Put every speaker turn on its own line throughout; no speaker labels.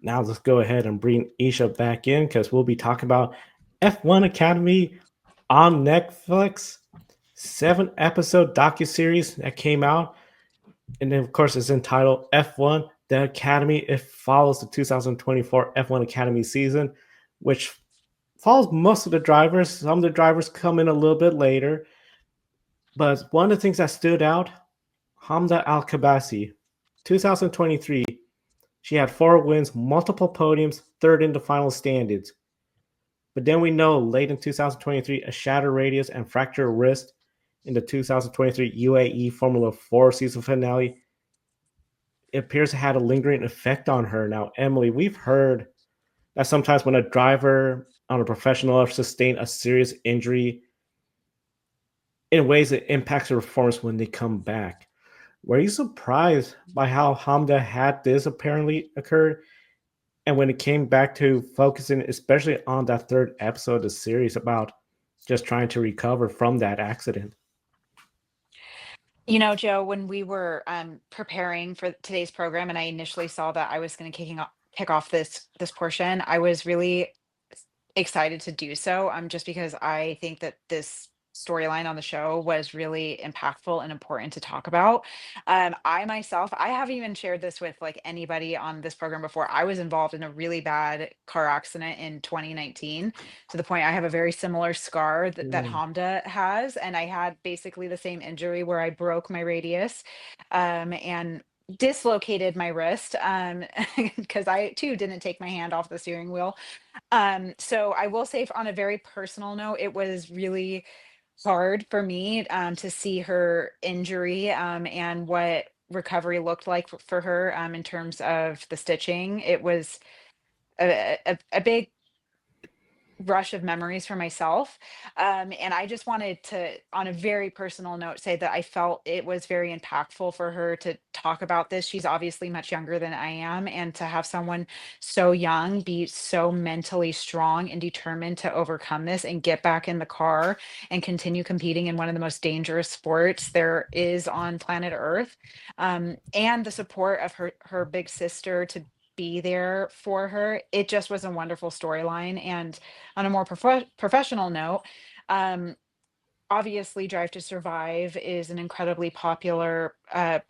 Now let's go ahead and bring Esha back in because we'll be talking about F1 Academy on Netflix. 7-episode docuseries that came out. And then, of course, it's entitled F1 The Academy. It follows the 2024 F1 Academy season, which follows most of the drivers. Some of the drivers come in a little bit later. But one of the things that stood out, Hamda Al Kabasi, 2023, she had 4 wins, multiple podiums, third in the final standings. But then we know late in 2023, a shattered radius and fractured wrist in the 2023 UAE Formula 4 season finale. It appears it had a lingering effect on her. Now, Emily, we've heard that sometimes when a driver on a professional level sustain a serious injury, in ways it impacts their performance when they come back. Were you surprised by how Hamda had this apparently occurred? And when it came back to focusing, especially on that third episode of the series, about just trying to recover from that accident.
Joe, when we were preparing for today's program, and I initially saw that I was going to kick off this portion, I was really excited to do so. Just because I think that this storyline on the show was really impactful and important to talk about. I myself, I haven't even shared this with like anybody on this program before. I was involved in a really bad car accident in 2019 to the point I have a very similar scar that
Mm.
Hamda has, and I had basically the same injury where I broke my radius, and dislocated my wrist because I too didn't take my hand off the steering wheel. So I will say on a very personal note, it was really hard for me to see her injury and what recovery looked like for her in terms of the stitching. It was a big rush of memories for myself. And I just wanted to, on a very personal note, say that I felt it was very impactful for her to talk about this. She's obviously much younger than I am, and to have someone so young be so mentally strong and determined to overcome this and get back in the car and continue competing in one of the most dangerous sports there is on planet Earth. And the support of her big sister to be there for her. It just was a wonderful storyline. And on a more professional note, um, obviously Drive to Survive is an incredibly popular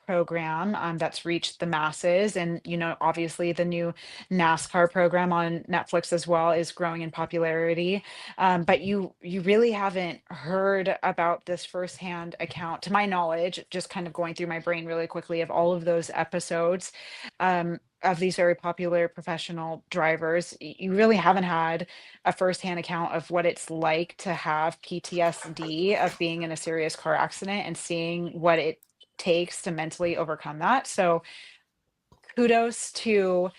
program that's reached the masses, and obviously the new NASCAR program on Netflix as well is growing in popularity. But you really haven't heard about this firsthand account, to my knowledge, just kind of going through my brain really quickly of all of those episodes. Of these very popular professional drivers, you really haven't had a firsthand account of what it's like to have PTSD of being in a serious car accident and seeing what it takes to mentally overcome that. So kudos to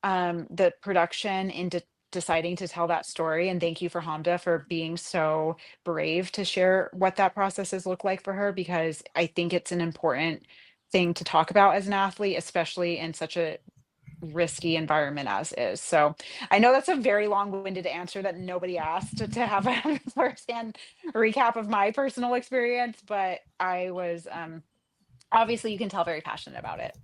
the production in deciding to tell that story. And thank you for Hamda for being so brave to share what that process has looked like for her, because I think it's an important thing to talk about as an athlete, especially in such a risky environment as is. So I know that's a very long-winded answer that nobody asked to have a firsthand recap of my personal experience, but I was obviously you can tell very passionate about it.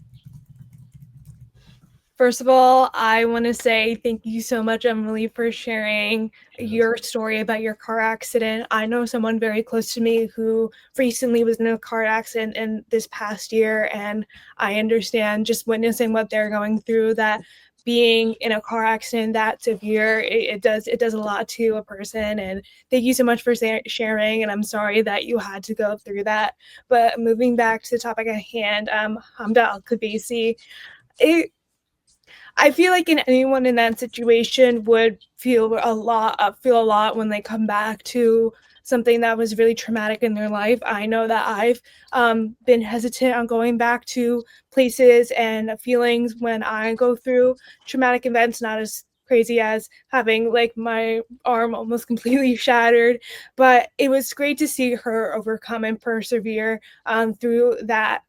First of all, I want to say thank you so much, Emily, for sharing
Yes.
your story about your car accident. I know someone very close to me who recently was in a car accident in this past year, and I understand just witnessing what they're going through, that being in a car accident that severe, it does a lot to a person. And thank you so much for sharing, and I'm sorry that you had to go through that. But moving back to the topic at hand, Hamda Al-Khabisi, I feel like anyone in that situation would feel a lot when they come back to something that was really traumatic in their life. I know that I've been hesitant on going back to places and feelings when I go through traumatic events, not as crazy as having like my arm almost completely shattered, but it was great to see her overcome and persevere through that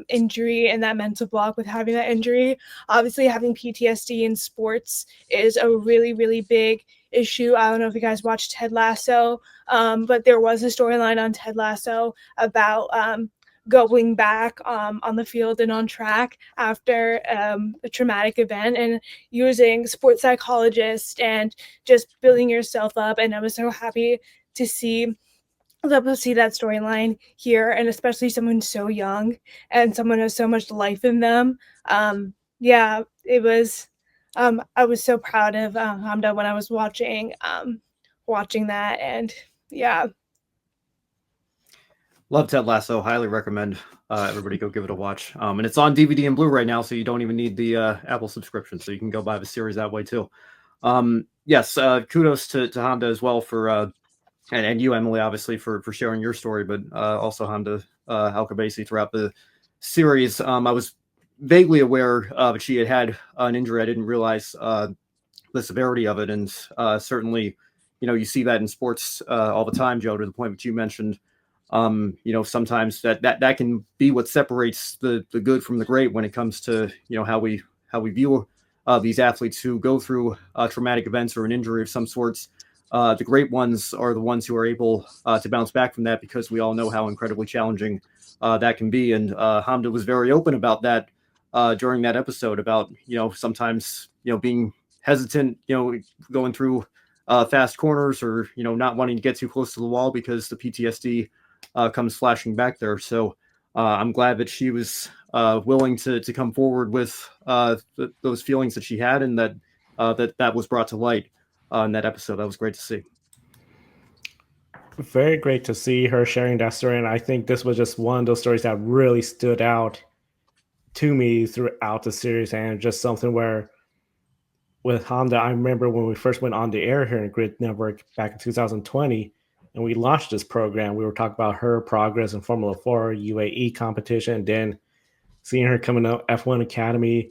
injury and that mental block with having that injury. Obviously, having PTSD in sports is a really, really big issue. I don't know if you guys watched Ted Lasso, but there was a storyline on Ted Lasso about going back on the field and on track after a traumatic event, and using sports psychologists and just building yourself up. And I was so happy to see that storyline here, and especially someone so young and someone has so much life in them. Yeah, it was. I was so proud of Hamda when I was watching that, and yeah.
Love Ted Lasso. Highly recommend everybody go give it a watch. And it's on DVD and Blu-ray now, so you don't even need the Apple subscription, so you can go buy the series that way too. Yes, kudos to Hamda as well for and you, Emily, obviously for sharing your story, but also Hamda Al-Khabaisi throughout the series. I was vaguely aware that she had an injury. I didn't realize the severity of it, and certainly, you see that in sports all the time, Joe. To the point that you mentioned, sometimes that can be what separates the good from the great when it comes to how we view these athletes who go through traumatic events or an injury of some sorts. The great ones are the ones who are able to bounce back from that, because we all know how incredibly challenging that can be. And Hamda was very open about that during that episode, about sometimes being hesitant, going through fast corners, or not wanting to get too close to the wall because the PTSD comes flashing back there. So I'm glad that she was willing to come forward with those feelings that she had, and that was brought to light in that episode. That was great to see.
Very great to see her sharing that story. And I think this was just one of those stories that really stood out to me throughout the series, and just something where with Hamda, I remember when we first went on the air here in Grid Network back in 2020, and we launched this program, we were talking about her progress in Formula 4, UAE competition, and then seeing her coming up F1 Academy.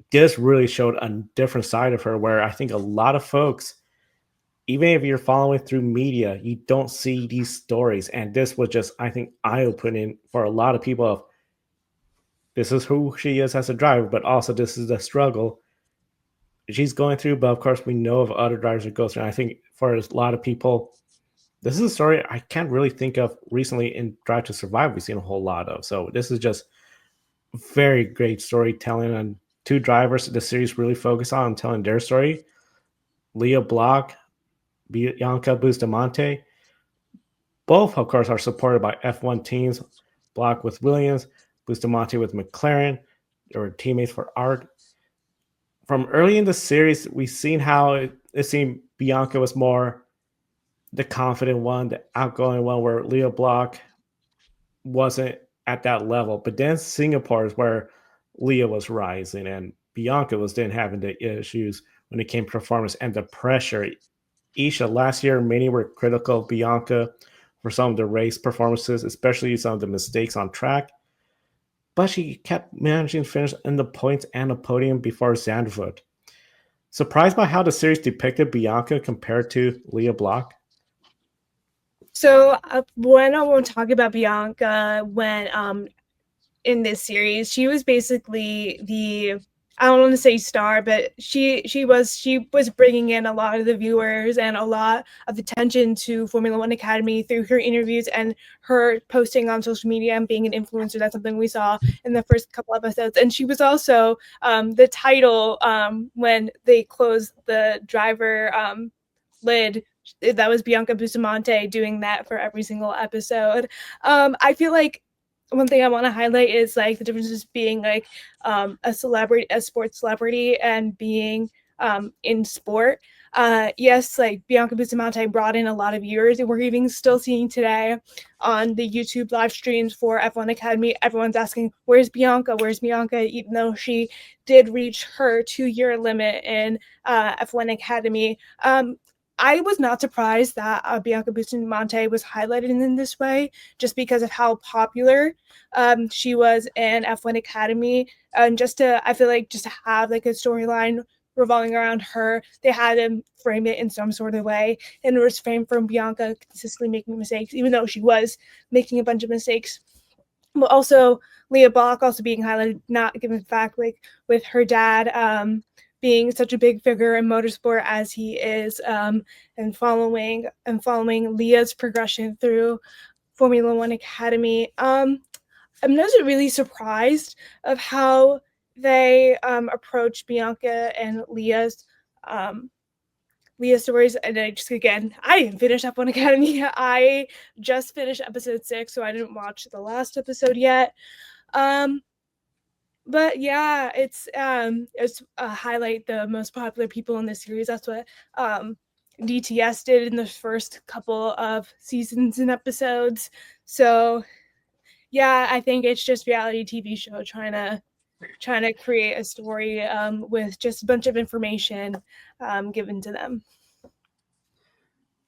This really showed a different side of her, where I think a lot of folks, even if you're following through media, you don't see these stories. And this was just, I think, eye-opening for a lot of people of, this is who she is as a driver, but also this is the struggle she's going through. But of course, we know of other drivers who go through. And I think for a lot of people, this is a story I can't really think of recently in Drive to Survive we've seen a whole lot of. So this is just very great storytelling, and two drivers the series really focus on telling their story. Leah Block, Bianca Bustamante. Both, of course, are supported by F1 teams. Block with Williams, Bustamante with McLaren. They were teammates for art. From early in the series, we've seen how it seemed Bianca was more the confident one, the outgoing one, where Leah Block wasn't at that level. But then Singapore is where Leah was rising, and Bianca was then having the issues when it came to performance and the pressure. Esha, last year, many were critical of Bianca for some of the race performances, especially some of the mistakes on track. But she kept managing to finish in the points and the podium before Zandvoort. Surprised by how the series depicted Bianca compared to Leah Block?
So when I won't talk about Bianca, when in this series, she was basically the, I don't want to say star, but she was bringing in a lot of the viewers and a lot of attention to Formula One Academy through her interviews and her posting on social media and being an influencer. That's something we saw in the first couple episodes. And she was also the title when they closed the driver lid. That was Bianca Bustamante doing that for every single episode. I feel like one thing I want to highlight is like the differences being like a sports celebrity, and being in sport. Yes, like Bianca Bustamante brought in a lot of viewers, and we're even still seeing today on the YouTube live streams for F1 Academy. Everyone's asking, "Where's Bianca? Where's Bianca?" Even though she did reach her 2-year limit in F1 Academy. I was not surprised that Bianca Bustamante was highlighted in this way, just because of how popular she was in F1 Academy. And I feel like just to have like a storyline revolving around her, they had to frame it in some sort of way. And it was framed from Bianca consistently making mistakes, even though she was making a bunch of mistakes. But also Leah Block also being highlighted, not given the fact like with her dad being such a big figure in motorsport as he is, and following Leah's progression through Formula One Academy. I'm just really surprised of how they approach Bianca and Leah's stories. And I didn't finish F1 Academy. I just finished episode 6, so I didn't watch the last episode yet. But yeah, it's highlight the most popular people in the series. That's what DTS did in the first couple of seasons and episodes. So yeah, I think it's just reality TV show trying to create a story with just a bunch of information given to them.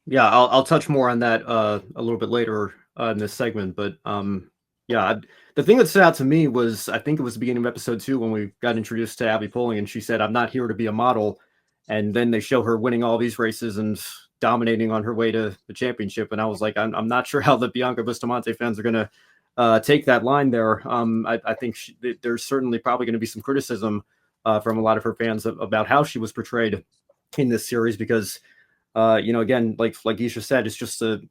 Yeah, I'll touch more on that a little bit later in this segment, but yeah, the thing that stood out to me was, I think it was the beginning of episode 2 when we got introduced to Abby Pulling, and she said, "I'm not here to be a model," and then they show her winning all these races and dominating on her way to the championship, and I was like, I'm not sure how the Bianca Bustamante fans are gonna take that line there. I think there's certainly probably going to be some criticism from a lot of her fans about how she was portrayed in this series because. Again, like Esha said, it's just the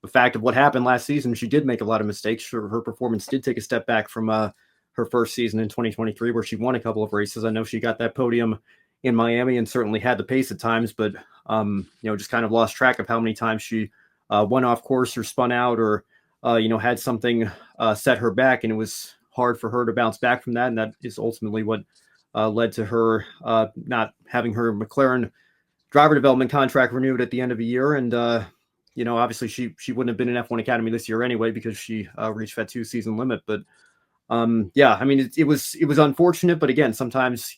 fact of what happened last season. She did make a lot of mistakes. Her performance did take a step back from her first season in 2023, where she won a couple of races. I know she got that podium in Miami and certainly had the pace at times, but just kind of lost track of how many times she went off course or spun out or had something set her back, and it was hard for her to bounce back from that. And that is ultimately what led to her not having her McLaren driver development contract renewed at the end of the year. And, obviously she wouldn't have been in F1 Academy this year anyway, because she reached that 2-season limit. But yeah, I mean, it was unfortunate, but again, sometimes,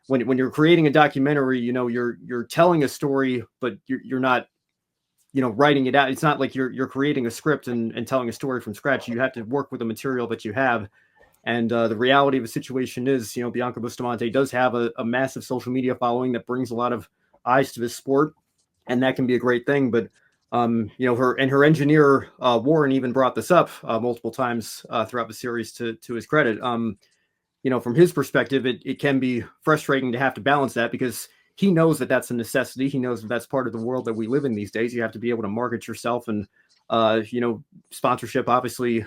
when you're creating a documentary, you're telling a story, but you're not, writing it out. It's not like you're creating a script and telling a story from scratch. You have to work with the material that you have. And the reality of the situation is, Bianca Bustamante does have a massive social media following that brings a lot of eyes to this sport, and that can be a great thing. But her engineer Warren even brought this up multiple times throughout the series to his credit. From his perspective, it can be frustrating to have to balance that, because he knows that that's a necessity. He knows that that's part of the world that we live in these days. You have to be able to market yourself, and sponsorship obviously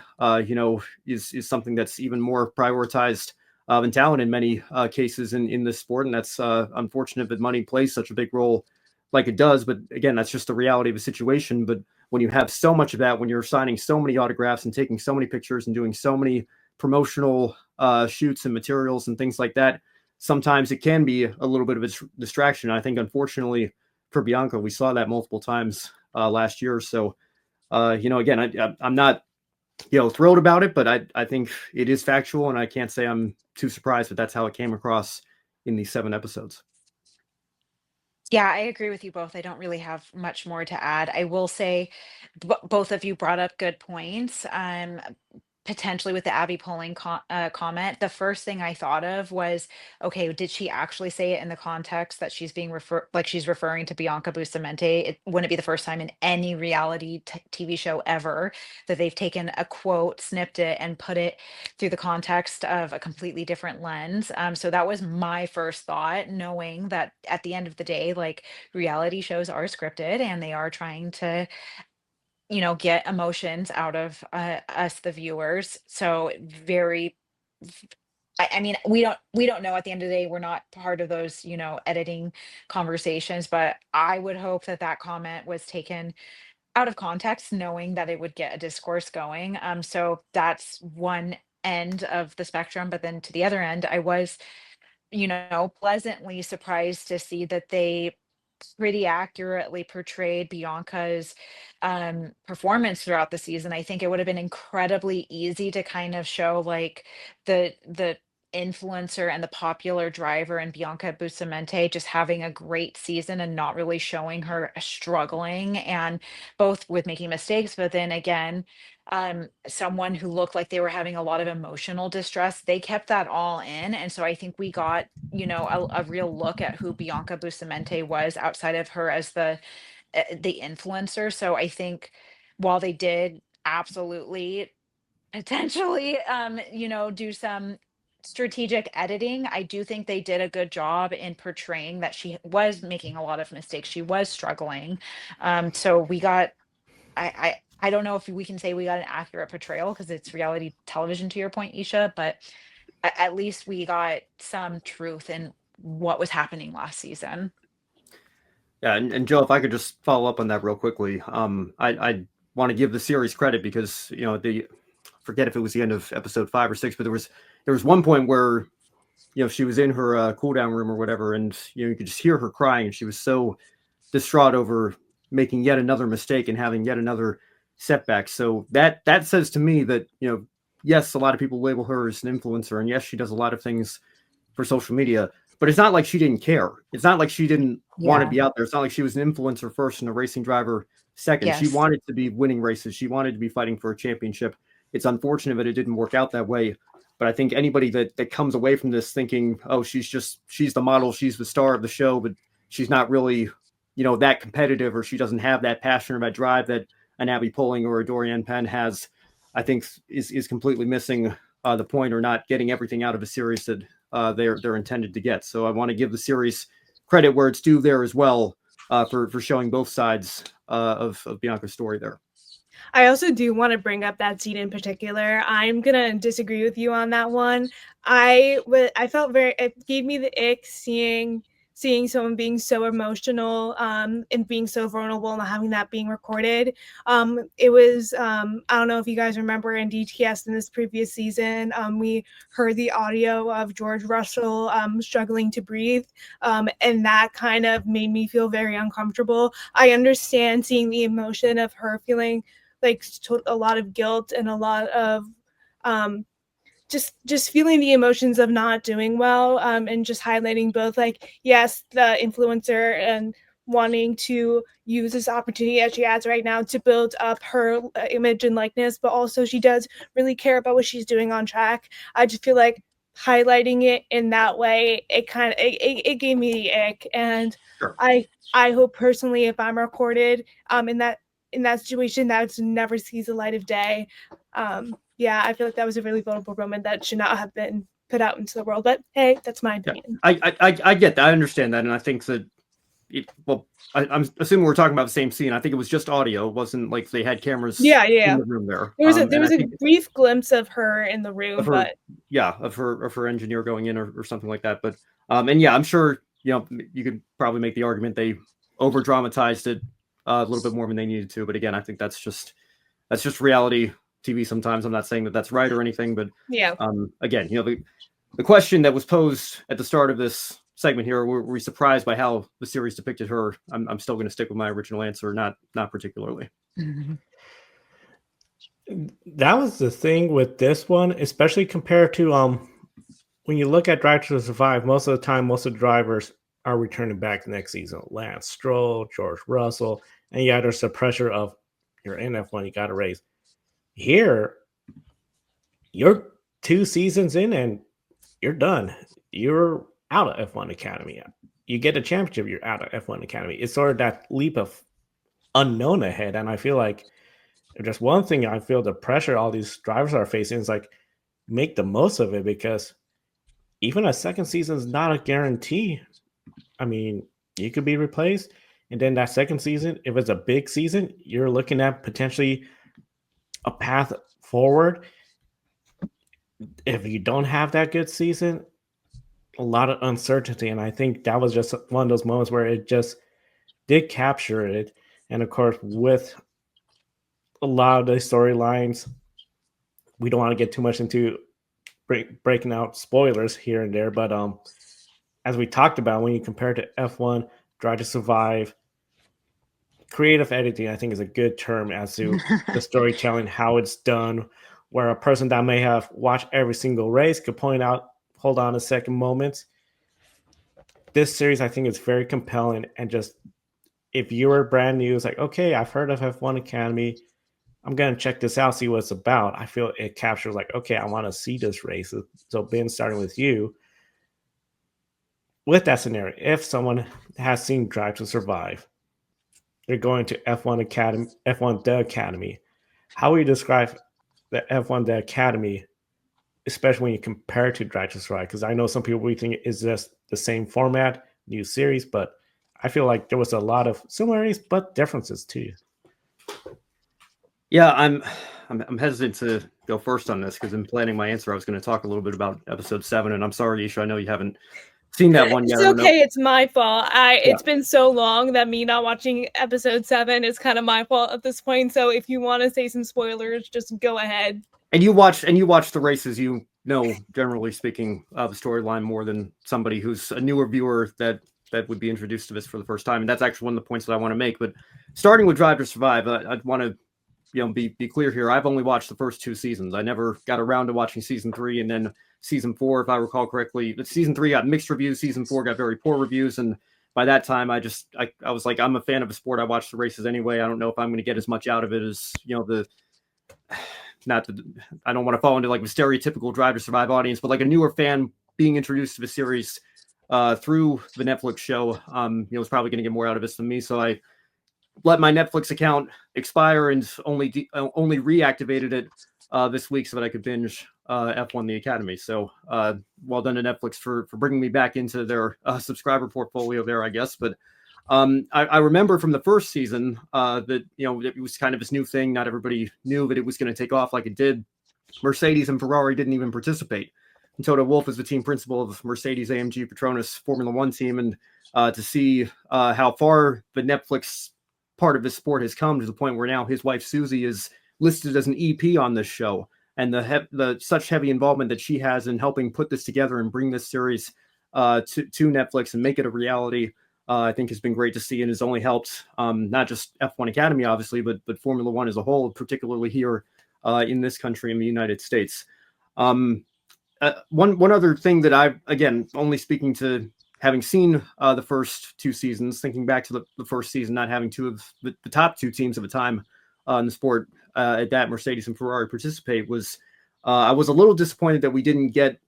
is something that's even more prioritized than talent in many cases in this sport. And that's unfortunate that money plays such a big role like it does. But again, that's just the reality of the situation. But when you have so much of that, when you're signing so many autographs and taking so many pictures and doing so many promotional shoots and materials and things like that, sometimes it can be a little bit of a distraction. I think, unfortunately, for Bianca, we saw that multiple times last year. So, again, I'm not thrilled about it, but I think it is factual, and I can't say I'm too surprised that that's how it came across in these 7 episodes.
Yeah, I agree with you both. I don't really have much more to add. I will say both of you brought up good points. Potentially with the Abby Pulling comment, the first thing I thought of was, okay, did she actually say it in the context that she's being like she's referring to Bianca Bustamante? It wouldn't be the first time in any reality TV show ever that they've taken a quote, snipped it, and put it through the context of a completely different lens. So that was my first thought, knowing that at the end of the day, like, reality shows are scripted and they are trying to get emotions out of us, the viewers. So very, I mean, we don't know. At the end of the day, we're not part of those, editing conversations. But I would hope that that comment was taken out of context, knowing that it would get a discourse going. So that's one end of the spectrum. But then to the other end, I was, pleasantly surprised to see that they pretty accurately portrayed Bianca's performance throughout the season. I think it would have been incredibly easy to kind of show like the influencer and the popular driver and Bianca Bustamante just having a great season and not really showing her struggling, and both with making mistakes, but then again, someone who looked like they were having a lot of emotional distress. They kept that all in. And so I think we got, a real look at who Bianca Bustamante was outside of her as the influencer. So I think while they did absolutely potentially do some strategic editing, I do think they did a good job in portraying that she was making a lot of mistakes. She was struggling. So we got I I don't know if we can say we got an accurate portrayal because it's reality television, to your point, Isha, but at least we got some truth in what was happening last season.
Yeah, and Joe, if I could just follow up on that real quickly, I want to give the series credit because forget if it was the end of episode 5 or 6, but there was one point where she was in her cool down room or whatever, and you could just hear her crying, and she was so distraught over making yet another mistake and having yet another setback. So that says to me that yes, a lot of people label her as an influencer, and yes, she does a lot of things for social media, but it's not like she didn't care. It's not like she didn't want to be out there. It's not like she was an influencer first and a racing driver second. She
Yes.
wanted to be winning races. She wanted to be fighting for a championship. It's unfortunate that it didn't work out that way. But I think anybody that comes away from this thinking, oh, she's the model, she's the star of the show, but she's not really, that competitive, or she doesn't have that passion or that drive that an Abby Poling or a Dorian Penn has, I think is completely missing the point, or not getting everything out of a series that they're intended to get. So I want to give the series credit where it's due there as well, for showing both sides of Bianca's story there.
I also do want to bring up that scene in particular. I'm gonna disagree with you on that one. I felt it gave me the ick seeing someone being so emotional and being so vulnerable and having that being recorded. It was I don't know if you guys remember in DTS in this previous season, we heard the audio of George Russell struggling to breathe, and that kind of made me feel very uncomfortable. I understand seeing the emotion of her feeling like a lot of guilt and a lot of just feeling the emotions of not doing well, and just highlighting both, like, yes, the influencer and wanting to use this opportunity that she has right now to build up her image and likeness, but also she does really care about what she's doing on track. I just feel like highlighting it in that way, it gave me the ick. And
Sure.
I hope personally, if I'm recorded in that situation, that never sees the light of day. Yeah, I feel like that was a really vulnerable moment that should not have been put out into the world. But hey, that's my opinion.
Yeah, I get that. I understand that, and I think that I'm assuming we're talking about the same scene. I think it was just audio. It wasn't like they had cameras in the room there.
There was a brief glimpse of her in the room,
of her engineer going in or something like that. But and yeah, I'm sure you could probably make the argument they over dramatized it a little bit more than they needed to. But again, I think that's just reality TV sometimes. I'm not saying that that's right or anything, but
yeah.
Again, the question that was posed at the start of this segment here, were we surprised by how the series depicted her? I'm still going to stick with my original answer, not particularly.
Mm-hmm.
That was the thing with this one, especially compared to when you look at Drive to Survive, most of the time, most of the drivers are returning back next season. Lance Stroll, George Russell, and yeah, there's the pressure of you're in F1, you got to race. Here, you're 2 seasons in and you're done. You're out of F1 Academy. You get a championship, you're out of F1 Academy. It's sort of that leap of unknown ahead. And I feel like just one thing, I feel the pressure all these drivers are facing is like, make the most of it, because even a second season is not a guarantee. I mean, you could be replaced. And then that second season, if it's a big season, you're looking at potentially a path forward. If you don't have that good season, a lot of uncertainty. And I think that was just one of those moments where it just did capture it. And of course, with a lot of the storylines, we don't want to get too much into breaking out spoilers here and there. But as we talked about, when you compare it to F1, Drive to Survive, creative editing, I think, is a good term as to the storytelling, how it's done, where a person that may have watched every single race could point out, hold on a second moments. This series, I think, is very compelling. And just, if you were brand new, it's like, okay, I've heard of F1 Academy, I'm going to check this out, see what it's about. I feel it captures like, okay, I want to see this race. So Ben, starting with you, with that scenario, if someone has seen Drive to Survive, they're going to F1 Academy, F1 The Academy, how would you describe the F1 The Academy, especially when you compare it to Drive to Survive? Because I know some people, we think it's just the same format, new series, but I feel like there was a lot of similarities, but differences too.
Yeah, I'm hesitant to go first on this because in planning my answer, I was going to talk a little bit about episode 7, and I'm sorry, Isha, I know you haven't seen that one yet.
It's
I don't know.
okay. It's my fault.
Yeah.
It's been so long that me not watching episode 7 is kind of my fault at this point. So if you want to say some spoilers, just go ahead.
And you watch the races, you know, generally speaking, the storyline more than somebody who's a newer viewer that would be introduced to this for the first time. And that's actually one of the points that I want to make. But starting with Drive to Survive, I want to be clear here. I've only watched the first 2 seasons. I never got around to watching season 3 and then season 4, if I recall correctly. But season 3 got mixed reviews. Season 4 got very poor reviews. And by that time, I was like, I'm a fan of a sport. I watch the races anyway. I don't know if I'm going to get as much out of it as, I don't want to fall into like the stereotypical Drive to Survive audience, but like a newer fan being introduced to the series through the Netflix show, is probably going to get more out of this than me. So I let my Netflix account expire and only reactivated it this week so that I could binge F1 The Academy. So well done to Netflix for bringing me back into their subscriber portfolio there, I guess. But I remember from the first season that, it was kind of this new thing. Not everybody knew that it was going to take off like it did. Mercedes and Ferrari didn't even participate. And Toto Wolff is the team principal of Mercedes AMG Petronas Formula One team. And to see how far the Netflix part of this sport has come to the point where now his wife Susie is listed as an EP on this show, and the such heavy involvement that she has in helping put this together and bring this series to Netflix and make it a reality, I think has been great to see, and has only helped not just F1 Academy obviously, but Formula One as a whole, particularly here in this country in the United States. One other thing that I, again, only speaking to having seen the first 2 seasons, thinking back to the first season, not having 2 of the top 2 teams of the time in the sport at that, Mercedes and Ferrari, participate, was I was a little disappointed that we didn't get,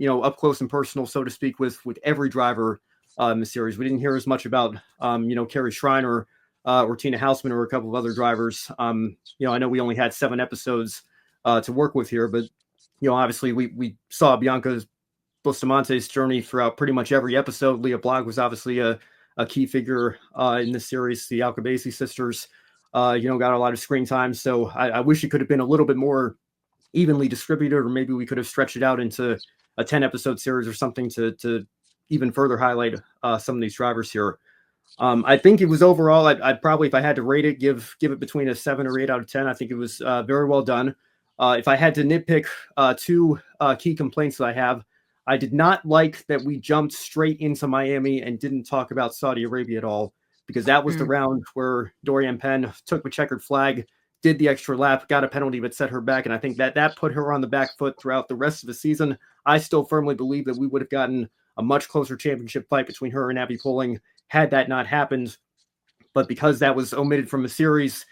up close and personal, so to speak, with every driver in the series. We didn't hear as much about, Carrie Schreiner or Tina Hausman or a couple of other drivers. I know we only had 7 episodes to work with here, but, obviously we saw Bianca's Bustamante's journey throughout pretty much every episode. Leah Blog was obviously a key figure in this series. The Alcabasi sisters, got a lot of screen time. So I wish it could have been a little bit more evenly distributed, or maybe we could have stretched it out into a 10-episode series or something to even further highlight some of these drivers here. I think it was overall, I'd probably, if I had to rate it, give it between a 7 or 8 out of 10. I think it was very well done. If I had to nitpick 2 key complaints that I have, I did not like that we jumped straight into Miami and didn't talk about Saudi Arabia at all, because that was the round where Dorian Penn took the checkered flag, did the extra lap, got a penalty that set her back, and I think that put her on the back foot throughout the rest of the season. I still firmly believe that we would have gotten a much closer championship fight between her and Abby Pulling had that not happened. But because that was omitted from the series,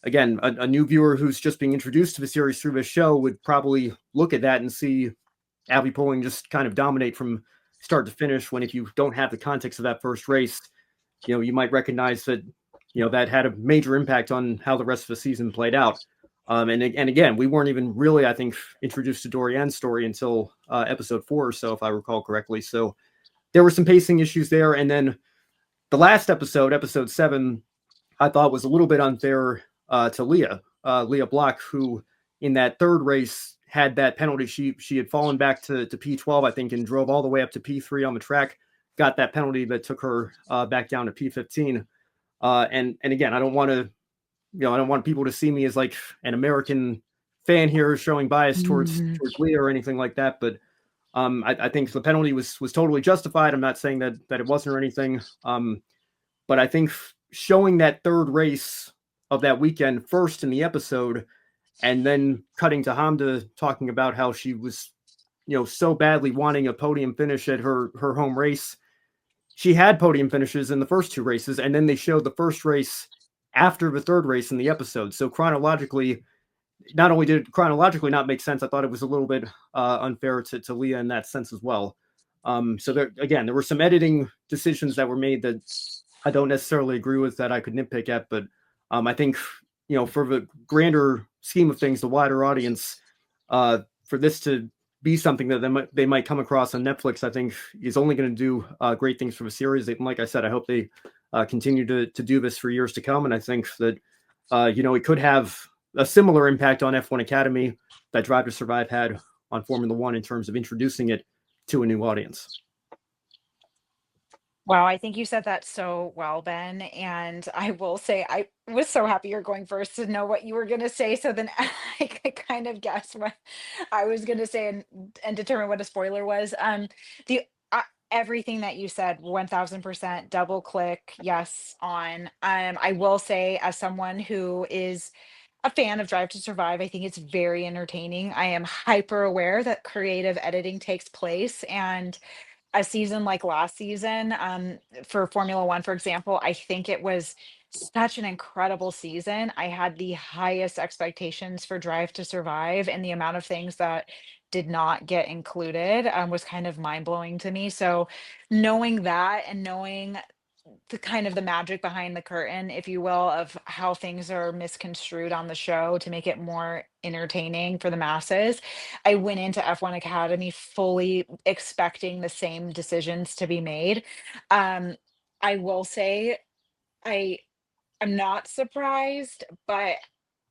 again, a new viewer who's just being introduced to the series through this show would probably look at that and see Abby Pulling just kind of dominate from start to finish, when if you don't have the context of that first race, you might recognize that, that had a major impact on how the rest of the season played out. And again, we weren't even really, I think, introduced to Dorian's story until episode 4 or so, if I recall correctly. So there were some pacing issues there. And then the last episode 7, I thought was a little bit unfair to Leah Block, who in that third race had that penalty. She had fallen back to P12, I think, and drove all the way up to P3 on the track, got that penalty that took her back down to P15. And again, I don't want people to see me as like an American fan here showing bias towards Leah or anything like that. But I think the penalty was totally justified. I'm not saying that it wasn't or anything. But I think showing that third race of that weekend first in the episode, and then cutting to Hamda talking about how she was, so badly wanting a podium finish at her home race. She had podium finishes in the first 2 races, and then they showed the first race after the third race in the episode. So chronologically, not only did it chronologically not make sense, I thought it was a little bit unfair to Leah in that sense as well. So there were some editing decisions that were made that I don't necessarily agree with, that I could nitpick at, but I think, for the grander scheme of things, the wider audience, for this to be something that they might come across on Netflix, I think is only going to do great things for the series. And like I said, I hope they continue to do this for years to come. And I think that, it could have a similar impact on F1 Academy that Drive to Survive had on Formula One in terms of introducing it to a new audience.
Wow, I think you said that so well, Ben. And I will say, I was so happy you're going first to know what you were going to say. So then I could kind of guess what I was going to say and determine what a spoiler was. The everything that you said, 1000% double click, yes, on. I will say, as someone who is a fan of Drive to Survive, I think it's very entertaining. I am hyper aware that creative editing takes place, and a season like last season, for Formula One, for example, I think it was such an incredible season. I had the highest expectations for Drive to Survive, and the amount of things that did not get included was kind of mind blowing to me. So, knowing that and knowing the kind of the magic behind the curtain, if you will, of how things are misconstrued on the show to make it more entertaining for the masses. I went into F1 Academy fully expecting the same decisions to be made. Um, I will say I am not surprised, but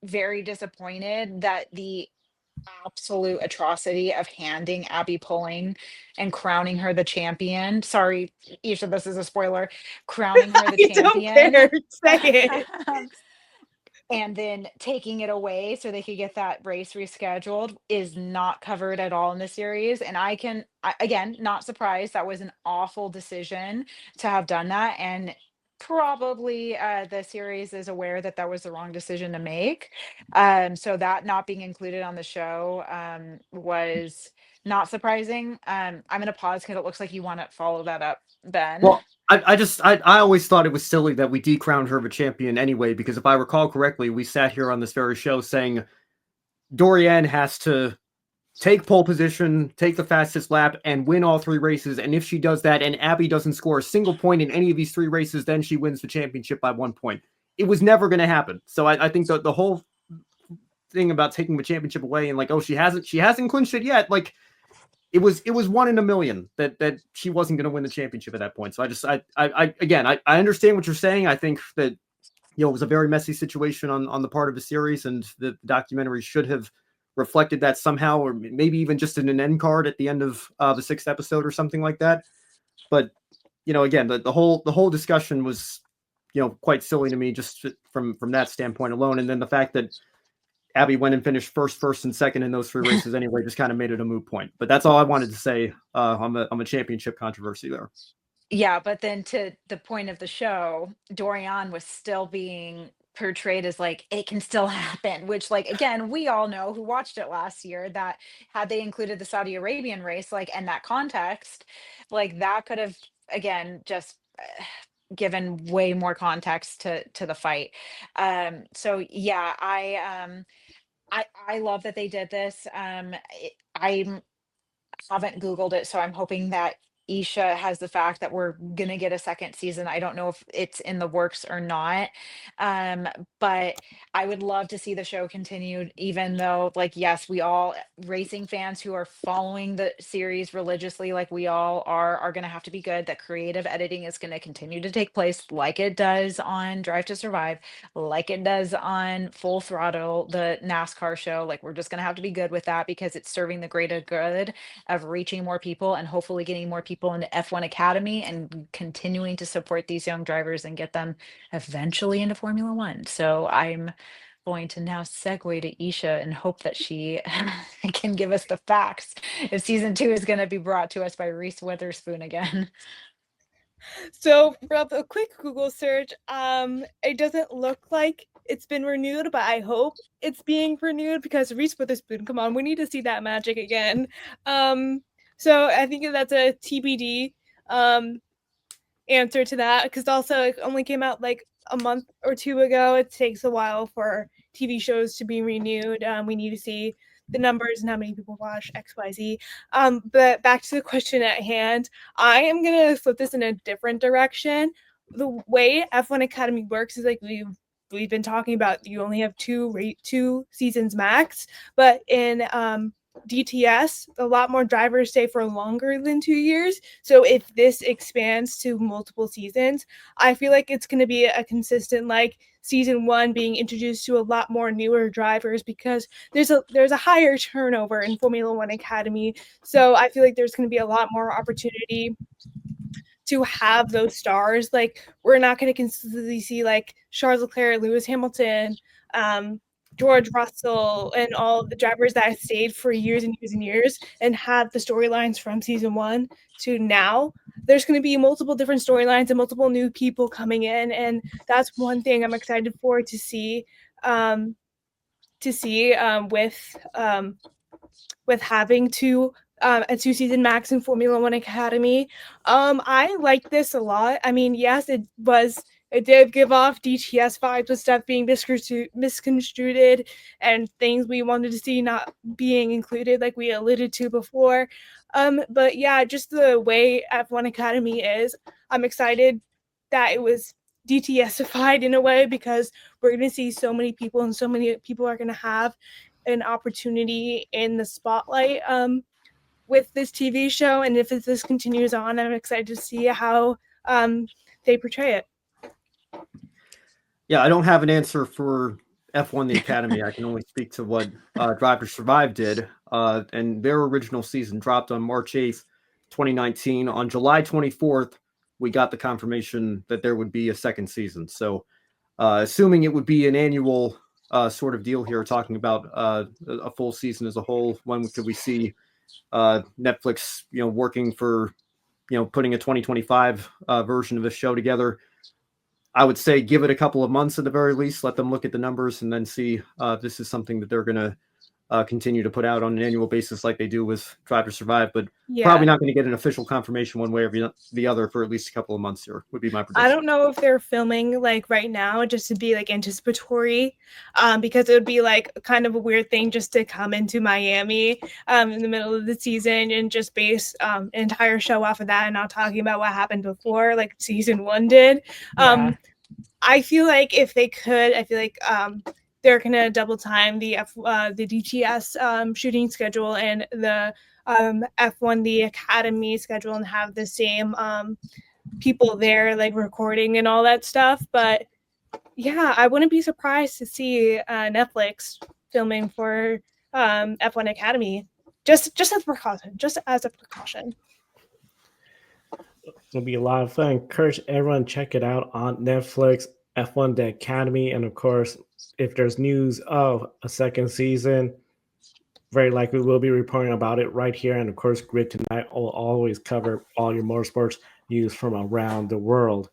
very disappointed that the absolute atrocity of handing Abby Pulling and crowning her the champion. Sorry, Isha, this is a spoiler. Crowning her the
I don't care.
champion.
Say it.
And then taking it away so they could get that race rescheduled is not covered at all in the series. And again, not surprised. That was an awful decision to have done that. And probably the series is aware that that was the wrong decision to make. So that not being included on the show was not surprising. I'm going to pause because it looks like you want to follow that up, Ben.
Well, I always thought it was silly that we decrowned her a champion anyway, because if I recall correctly, we sat here on this very show saying Dorianne has to take pole position, take the fastest lap, and win all 3 races. And if she does that and Abby doesn't score a single point in any of these 3 races, then she wins the championship by 1 point. It was never going to happen. So I think the whole thing about taking the championship away and like, oh, she hasn't clinched it yet. Like, it was 1 in a million that she wasn't going to win the championship at that point. So I understand what you're saying. I think that, it was a very messy situation on the part of the series, and the documentary should have reflected that somehow, or maybe even just in an end card at the end of the 6th episode or something like that. But, again, the whole discussion was, quite silly to me just from that standpoint alone. And then the fact that Abby went and finished first, and second in those 3 races anyway, just kind of made it a moot point. But that's all I wanted to say on the championship controversy there.
Yeah, but then to the point of the show, Dorian was still being portrayed as like it can still happen, which, like, again, we all know who watched it last year that had they included the Saudi Arabian race, like, in that context, like that could have again just given way more context to the fight. So yeah, I love that they did this. I haven't Googled it, so I'm hoping that Isha has the fact that we're gonna get a second season. I don't know if it's in the works or not. Um, but I would love to see the show continued, even though, like, yes, we all racing fans who are following the series religiously, like we all are gonna have to be good. That creative editing is gonna continue to take place like it does on Drive to Survive, like it does on Full Throttle, the NASCAR show. Like, we're just gonna have to be good with that because it's serving the greater good of reaching more people and hopefully getting more people into F1 Academy and continuing to support these young drivers and get them eventually into Formula One. So I'm going to now segue to Isha and hope that she can give us the facts if season 2 is going to be brought to us by Reese Witherspoon again.
So from a quick Google search, it doesn't look like it's been renewed, but I hope it's being renewed because Reese Witherspoon, come on, we need to see that magic again. So I think that's a TBD answer to that, because also it only came out like a month or 2 ago. It takes a while for TV shows to be renewed. We need to see the numbers and how many people watch XYZ. But back to the question at hand, I am gonna flip this in a different direction. The way F1 Academy works is like we've been talking about, you only have two seasons max, but in DTS, a lot more drivers stay for longer than 2 years. So if this expands to multiple seasons, I feel like it's going to be a consistent, like season 1 being introduced to a lot more newer drivers, because there's a higher turnover in Formula One Academy. So I feel like there's going to be a lot more opportunity to have those stars. Like, we're not going to consistently see like Charles Leclerc, Lewis Hamilton, George Russell, and all of the drivers that stayed for years and years and years and had the storylines from season 1 to now. There's going to be multiple different storylines and multiple new people coming in, and that's one thing I'm excited for to see. With having a 2-season max in Formula One Academy. I like this a lot. I mean, yes, it did give off DTS vibes with stuff being misconstrued and things we wanted to see not being included, like we alluded to before. But yeah, just the way F1 Academy is, I'm excited that it was DTSified in a way, because we're going to see so many people, and so many people are going to have an opportunity in the spotlight with this TV show. And if this continues on, I'm excited to see how they portray it.
Yeah, I don't have an answer for F1 the Academy. I can only speak to what Drive to Survive did. And their original season dropped on March 8th, 2019. On July 24th, we got the confirmation that there would be a second season. So assuming it would be an annual sort of deal here, talking about a full season as a whole, when could we see Netflix, working for, putting a 2025 version of the show together? I would say give it a couple of months at the very least, let them look at the numbers, and then see if this is something that they're going to continue to put out on an annual basis like they do with Drive to Survive. But probably not going to get an official confirmation one way or the other for at least a couple of months here, would be my prediction.
I don't know if they're filming like right now just to be like anticipatory, because it would be like kind of a weird thing just to come into Miami in the middle of the season and just base an entire show off of that and not talking about what happened before, like season 1 did. I feel like if they could, I feel like they're gonna double time the DTS shooting schedule and the F1 the Academy schedule, and have the same people there like recording and all that stuff. But yeah, I wouldn't be surprised to see Netflix filming for F1 Academy just as a precaution.
It'll be a lot of fun. Encourage everyone check it out on Netflix, F1 The Academy. And of course, if there's news of a second season, very likely we'll be reporting about it right here. And of course, Grid Tonight will always cover all your motorsports news from around the world.